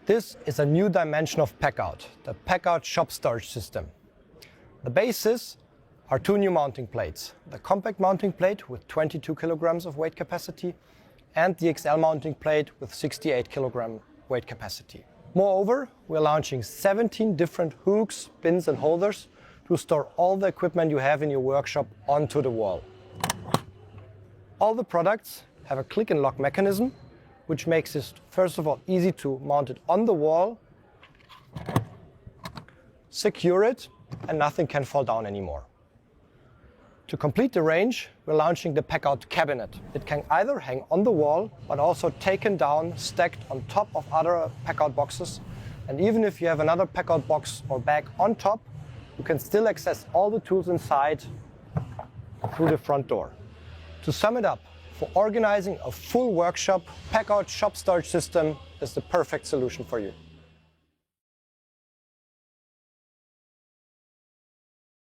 This is a new dimension of PACKOUT, the PACKOUT shop storage system. The basis are two new mounting plates, the compact mounting plate with 22 kilograms of weight capacity and the XL mounting plate with 68 kilogram weight capacity. Moreover, we're launching 17 different hooks, bins and holders to store all the equipment you have in your workshop onto the wall. All the products have a click and lock mechanism, which makes it, first of all, easy to mount it on the wall, secure it, and nothing can fall down anymore. To complete the range, we're launching the PACKOUT cabinet. It can either hang on the wall, but also taken down, stacked on top of other PACKOUT boxes. And even if you have another PACKOUT box or bag on top, you can still access all the tools inside through the front door. To sum it up, for organizing a full workshop, PACKOUT shop storage system is the perfect solution for you.